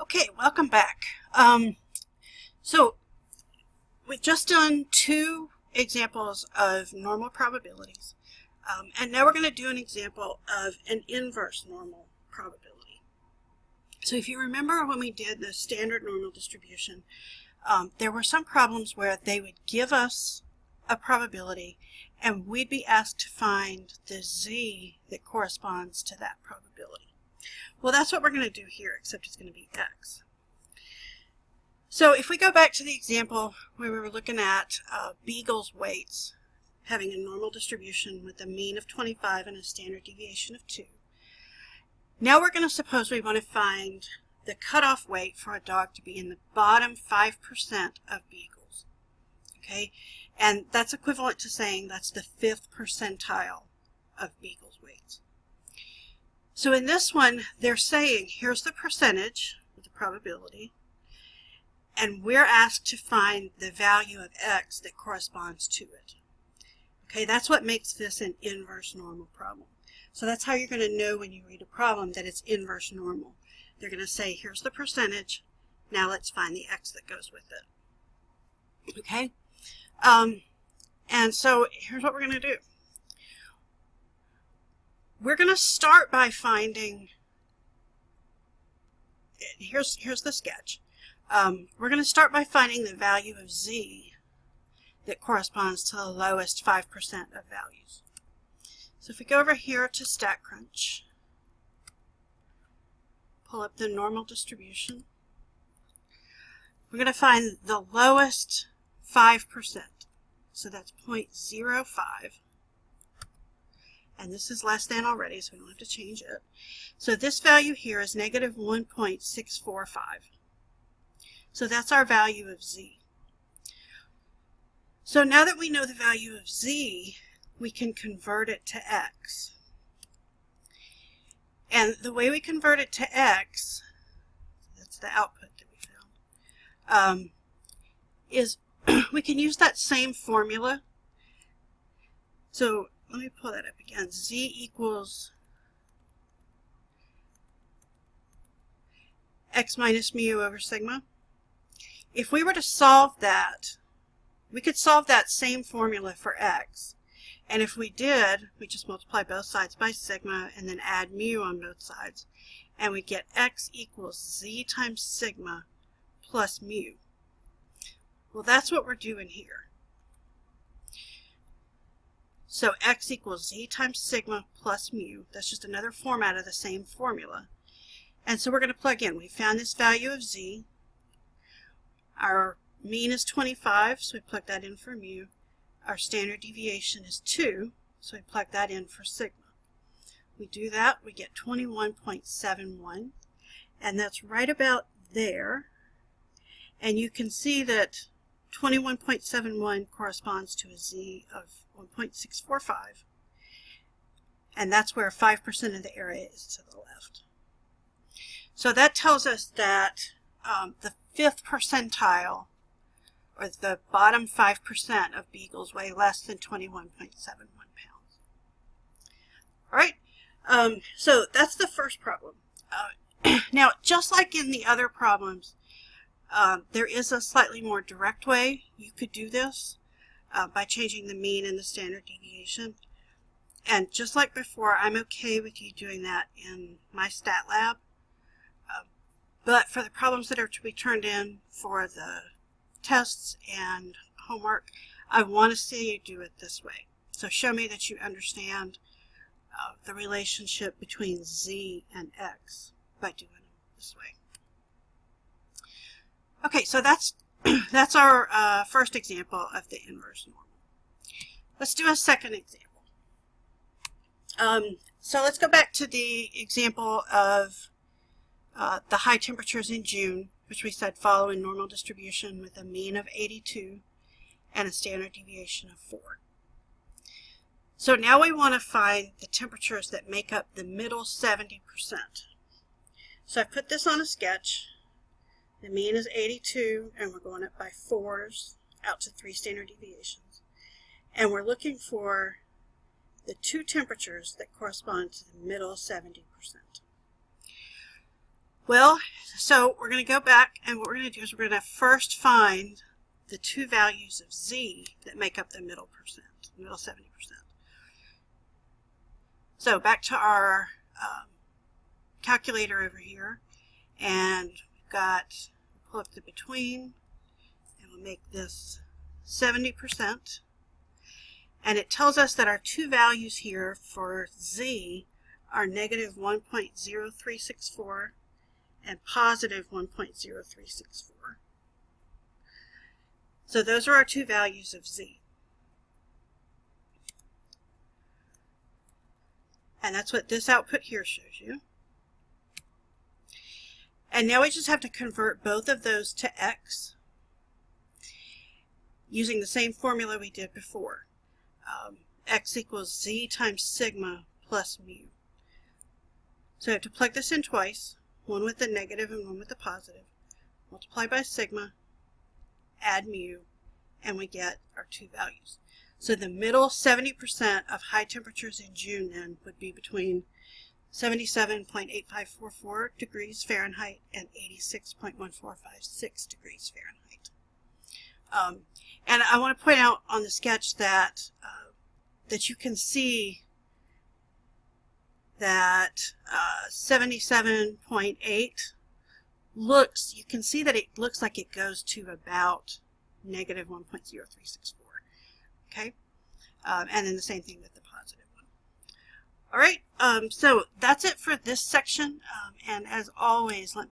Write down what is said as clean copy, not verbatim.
Okay, welcome back. So we've just done two examples of normal probabilities, and now we're going to do an example of an inverse normal probability. So if you remember when we did the standard normal distribution, there were some problems where they would give us a probability and we'd be asked to find the z that corresponds to that probability. Well, that's what we're going to do here, except it's going to be x. So if we go back to the example where we were looking at beagles' weights having a normal distribution with a mean of 25 and a standard deviation of 2. Now we're going to suppose we want to find the cutoff weight for a dog to be in the bottom 5% of beagles. Okay, and that's equivalent to saying that's the 5th percentile of beagles' weights. So in this one, they're saying, here's the percentage, the probability, and we're asked to find the value of x that corresponds to it. Okay, that's what makes this an inverse normal problem. So that's how you're going to know when you read a problem that it's inverse normal. They're going to say, here's the percentage, now let's find the x that goes with it. Okay, and so here's what we're going to do. We're going to start by finding, here's the sketch. We're going to start by finding the value of z that corresponds to the lowest 5% of values. So if we go over here to StatCrunch, pull up the normal distribution, we're going to find the lowest 5%. So that's 0.05. And this is less than already, so we don't have to change it. So this value here is negative 1.645. So that's our value of z. So now that we know the value of z, we can convert it to x. And the way we convert it to x, that's the output that we found, is we can use that same formula. So let me pull that up again. Z equals x minus mu over sigma. If we were to solve that, we could solve that same formula for x. And if we did, we just multiply both sides by sigma and then add mu on both sides. And we get x equals z times sigma plus mu. Well, that's what we're doing here. So x equals z times sigma plus mu. That's just another format of the same formula. And so we're going to plug in. We found this value of z. Our mean is 25, so we plug that in for mu. Our standard deviation is 2, so we plug that in for sigma. We do that, we get 21.71, and that's right about there. And you can see that 21.71 corresponds to a z of 1.645, and that's where 5% of the area is to the left. So that tells us that the 5th percentile, or the bottom 5% of beagles weigh less than 21.71 pounds. All right, so that's the first problem. Now, just like in the other problems, there is a slightly more direct way you could do this by changing the mean and the standard deviation. And just like before, I'm okay with you doing that in MyStatLab. But for the problems that are to be turned in for the tests and homework, I want to see you do it this way. So show me that you understand the relationship between z and x by doing it this way. Okay, so that's our first example of the inverse normal. Let's do a second example. So let's go back to the example of the high temperatures in June, which we said follow a normal distribution with a mean of 82 and a standard deviation of 4. So now we want to find the temperatures that make up the middle 70%. So I put this on a sketch. The mean is 82, and we're going up by 4s out to 3 standard deviations. And we're looking for the 2 temperatures that correspond to the middle 70%. Well, so we're going to go back, and what we're going to do is we're going to first find the two values of z that make up the middle 70%. So back to our calculator over here, and we've got, pull up the between, and we'll make this 70%. And it tells us that our two values here for z are negative 1.0364 and positive 1.0364. So those are our two values of z. And that's what this output here shows you. And now we just have to convert both of those to x using the same formula we did before. X equals z times sigma plus mu. So I have to plug this in twice, one with the negative and one with the positive. Multiply by sigma, add mu, and we get our two values. So the middle 70% of high temperatures in June then would be between 77.8544 degrees Fahrenheit and 86.1456 degrees Fahrenheit. And I want to point out on the sketch that that you can see that 77.8 looks, you can see that it looks like it goes to about negative 1.0364. Okay, and then the same thing with the positive one. All right, so that's it for this section, and as always, let